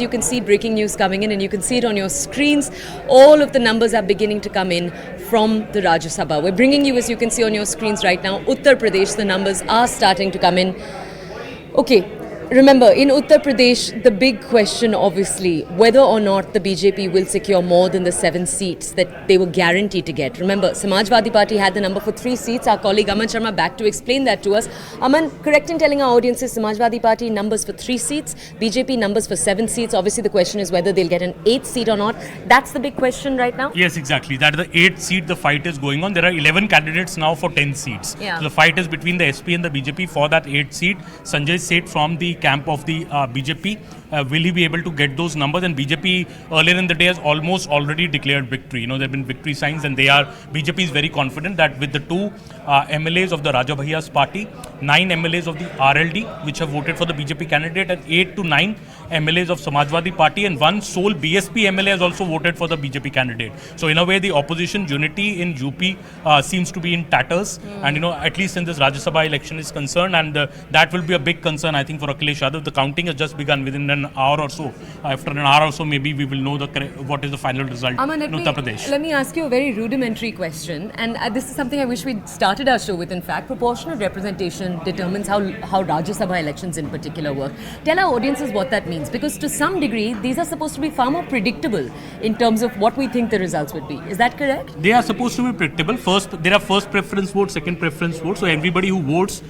You can see breaking news coming in and you can see it on your screens. All of the numbers are beginning to come in from the Rajya Sabha. We're bringing you, as you can see on your screens right now, Uttar Pradesh. The numbers are starting to come in. Okay, remember, in Uttar Pradesh, the big question, obviously, whether or not the BJP will secure more than the 7 seats that they were guaranteed to get. Remember, Samajwadi Party had the number for 3 seats. Our colleague Aman Sharma back to explain that to us. Aman, correct in telling our audiences, Samajwadi Party numbers for 3 seats, BJP numbers for 7 seats. Obviously, the question is whether they'll get an 8th seat or not. That's the big question right now? Yes, exactly. That is the 8th seat the fight is going on. There are 11 candidates now for 10 seats. Yeah. So the fight is between the SP and the BJP for that 8th seat. Sanjay Seth from the camp of the BJP, will he be able to get those numbers? And BJP earlier in the day has almost already declared victory. You know, there have been victory signs, and BJP is very confident that with the 2 MLAs of the Raja Bhaiya's party, 9 MLAs of the RLD which have voted for the BJP candidate, and 8 to 9 MLAs of Samajwadi Party, and 1 sole BSP MLA has also voted for the BJP candidate. So in a way, the opposition unity in UP seems to be in tatters, and you know, at least in this Rajya Sabha election is concerned, and that will be a big concern, I think, for Akhilesh Yadav. The counting has just begun. Within an hour or so, after an hour or so, maybe we will know what is the final result in Uttar Pradesh. Let me ask you a very rudimentary question, and this is something I wish we'd started our show with. In fact, proportional representation determines how Rajya Sabha elections in particular work. Tell our audiences what that means, because to some degree, these are supposed to be far more predictable in terms of what we think the results would be. Is that correct? They are supposed to be predictable. There are first preference votes, second preference votes. So everybody who votes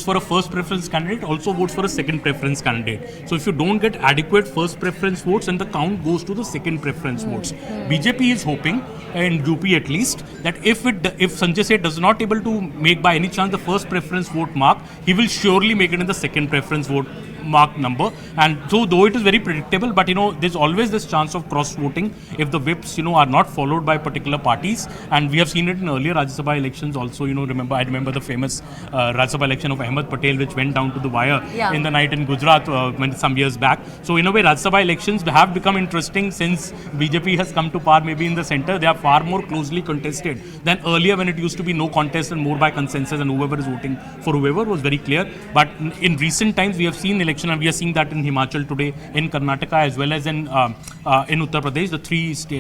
for a first preference candidate also votes for a second preference candidate. So if you don't get adequate first preference votes, and the count goes to the second preference votes. BJP is hoping, in UP at least, that if Sanjay Seth does not able to make by any chance the first preference vote mark, he will surely make it in the second preference vote mark number. And so though it is very predictable, but you know, there's always this chance of cross voting if the whips, you know, are not followed by particular parties. And we have seen it in earlier Rajya Sabha elections also. You know, I remember the famous Rajya Sabha election of Ahmed Patel, which went down to the wire in the night in Gujarat some years back. So in a way, Rajya Sabha elections have become interesting since BJP has come to power, maybe in the center. They are far more closely contested than earlier, when it used to be no contest and more by consensus, and whoever is voting for whoever was very clear. But in recent times, we have seen election, and we are seeing that in Himachal today, in Karnataka, as well as in Uttar Pradesh.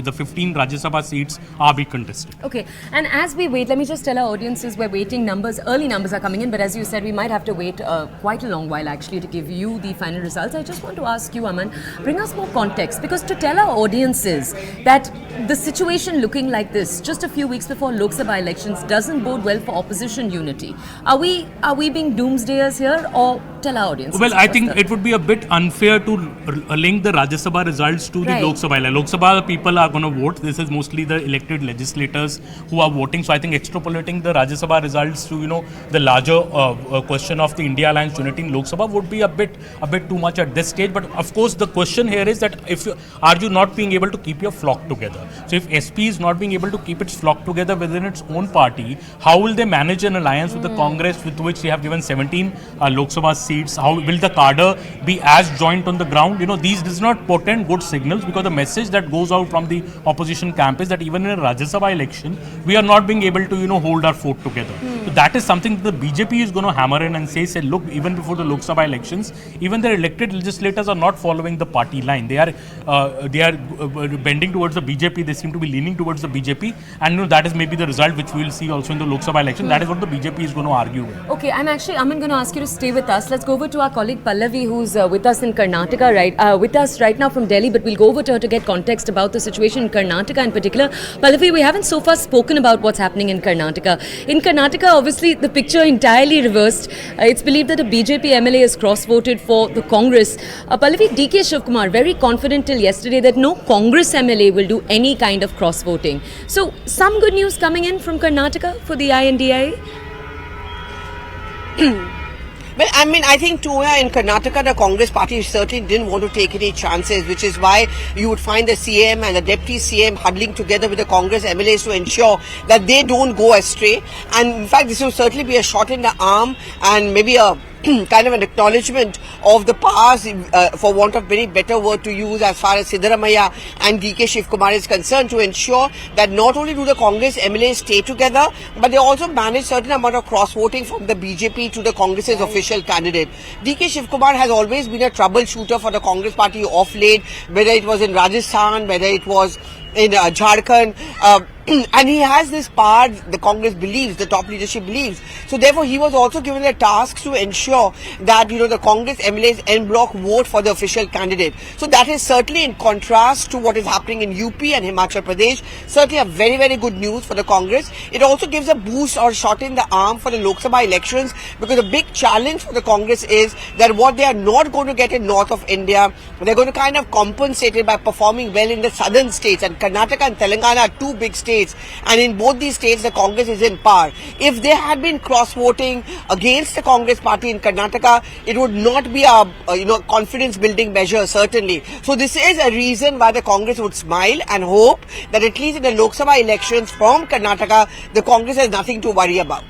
The 15 Rajya Sabha seats are being contested. Okay, and as we wait, let me just tell our audiences we're waiting. Early numbers are coming in, but as you said, we might have to wait quite a long while actually to give you the final results. I just want to ask you, Aman, bring us more context, because to tell our audiences that the situation looking like this just a few weeks before Lok Sabha elections doesn't bode well for opposition unity. Are we being doomsdayers here, or tell our audiences? Well, I think it would be a bit unfair to link the Rajya Sabha results to the Lok Sabha. Lok Sabha people are going to vote. This is mostly the elected legislators who are voting. So I think extrapolating the Rajya Sabha results to, you know, the larger question of the India Alliance unity in Lok Sabha would be a bit too much at this stage. But of course, the question here is that are you not being able to keep your flock together? So if SP is not being able to keep its flock together within its own party, how will they manage an alliance with the Congress, with which they have given 17 Lok Sabha seats? How will the cadre be as joint on the ground? You know, these does not portend good signals, because the message that goes out from the opposition camp is that even in a Rajya Sabha election, we are not being able to, you know, hold our fort together. So that is something that the BJP is going to hammer in and say, look, even before the Lok Sabha elections, even their elected legislators are not following the party line. They are bending towards the BJP. They seem to be leaning towards the BJP, and you know, that is maybe the result which we will see also in the Lok Sabha election. That is what the BJP is going to argue with. Okay, I'm going to ask you to stay with us. Let's go over to our colleague Pallavi, who's with us in Karnataka, with us right now from Delhi, but we'll go over to her to get context about the situation in Karnataka in particular. Pallavi, we haven't so far spoken about what's happening in Karnataka. In Karnataka, obviously, the picture entirely reversed. It's believed that a BJP MLA has cross-voted for the Congress. Pallavi, DK Shivkumar, very confident till yesterday that no Congress MLA will do any kind of cross-voting. So, some good news coming in from Karnataka for the INDIA? Well, I mean, I think too, in Karnataka, the Congress party certainly didn't want to take any chances, which is why you would find the CM and the Deputy CM huddling together with the Congress MLAs to ensure that they don't go astray. And in fact, this will certainly be a shot in the arm and maybe a kind of an acknowledgement of the past, for want of very better word to use, as far as Siddaramaiah and DK Shivkumar is concerned, to ensure that not only do the Congress MLAs stay together, but they also manage certain amount of cross-voting from the BJP to the Congress's official candidate. DK Shivkumar has always been a troubleshooter for the Congress party of late, whether it was in Rajasthan, whether it was in Jharkhand, and he has this power, the Congress believes, the top leadership believes. So therefore, he was also given a task to ensure that, the Congress MLAs en bloc vote for the official candidate. So that is certainly in contrast to what is happening in UP and Himachal Pradesh. Certainly a very, very good news for the Congress. It also gives a boost or shot in the arm for the Lok Sabha elections, because the big challenge for the Congress is that what they are not going to get in north of India, they're going to kind of compensate it by performing well in the southern states. And Karnataka and Telangana are two big states. And in both these states, the Congress is in power. If they had been cross-voting against the Congress party in Karnataka, it would not be a confidence-building measure, certainly. So this is a reason why the Congress would smile and hope that at least in the Lok Sabha elections from Karnataka, the Congress has nothing to worry about.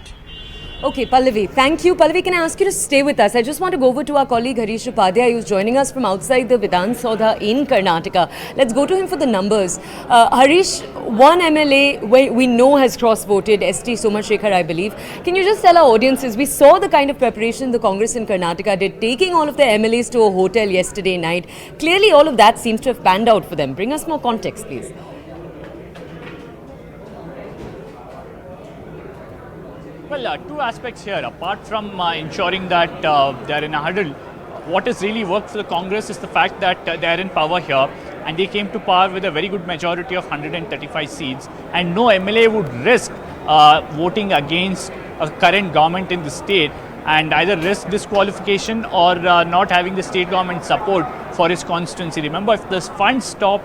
Okay, Pallavi, thank you. Pallavi, can I ask you to stay with us? I just want to go over to our colleague Harish Upadhyay, who's joining us from outside the Vidhan Saudha in Karnataka. Let's go to him for the numbers. Harish, one MLA we know has cross-voted, ST Somashekar, I believe. Can you just tell our audiences, we saw the kind of preparation the Congress in Karnataka did, taking all of the MLAs to a hotel yesterday night. Clearly, all of that seems to have panned out for them. Bring us more context, please. Well, two aspects here. Apart from ensuring that they are in a huddle, what has really worked for the Congress is the fact that they are in power here, and they came to power with a very good majority of 135 seats, and no MLA would risk voting against a current government in the state and either risk disqualification or not having the state government support for his constituency. Remember, if the funds stop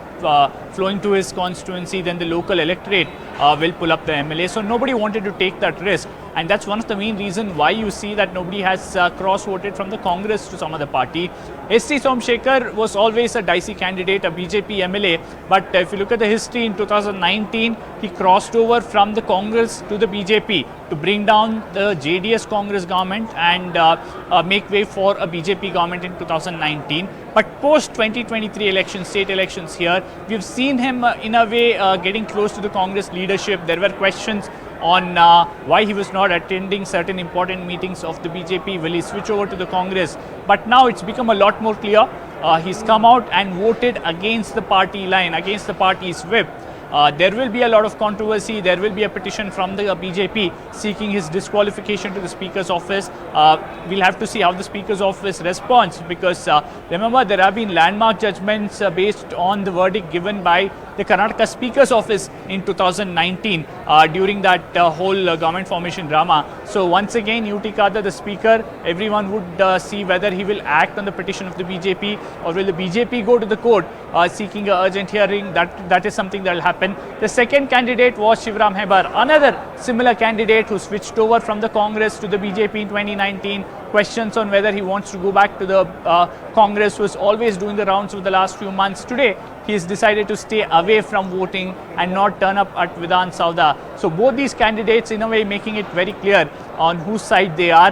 flowing to his constituency, then the local electorate will pull up the MLA. So nobody wanted to take that risk, and that's one of the main reasons why you see that nobody has cross-voted from the Congress to some other party. ST Somashekar was always a dicey candidate, a BJP MLA, but if you look at the history, in 2019, he crossed over from the Congress to the BJP to bring down the JDS Congress government and make way for a BJP government in 2019. But post 2023 elections, state elections here, we've seen him in a way getting close to the Congress leadership. There were questions on why he was not attending certain important meetings of the BJP. Will he switch over to the Congress? But now it's become a lot more clear. He's come out and voted against the party line, against the party's whip. There will be a lot of controversy. There will be a petition from the BJP seeking his disqualification to the Speaker's office. We'll have to see how the Speaker's office responds, because remember, there have been landmark judgments based on the verdict given by the Karnataka Speaker's office in 2019 during that whole government formation drama. So once again, UT Khadr, the Speaker, everyone would see whether he will act on the petition of the BJP, or will the BJP go to the court seeking an urgent hearing. That is something that will happen. The second candidate was Shivram Hebar, another similar candidate who switched over from the Congress to the BJP in 2019. Questions on whether he wants to go back to the Congress was always doing the rounds for the last few months. Today, he has decided to stay away from voting and not turn up at Vidhan Saudha. So both these candidates, in a way, making it very clear on whose side they are.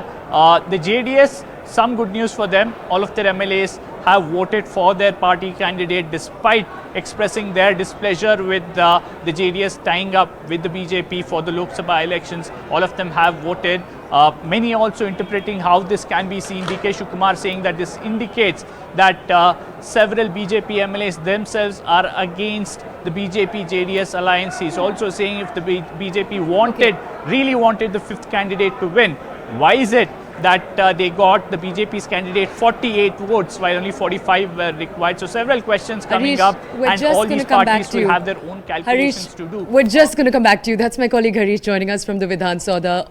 The JDS, some good news for them. All of their MLAs have voted for their party candidate despite expressing their displeasure with the JDS tying up with the BJP for the Lok Sabha elections. All of them have voted. Many also interpreting how this can be seen. DK Shivkumar saying that this indicates that several BJP MLAs themselves are against the BJP-JDS alliance. He's also saying if the BJP really wanted the fifth candidate to win, why is it that they got the BJP's candidate 48 votes while only 45 were required? So several questions coming up, and all these parties will have their own calculations to do. We're just going to come back to you. That's my colleague Harish joining us from the Vidhan Saudha.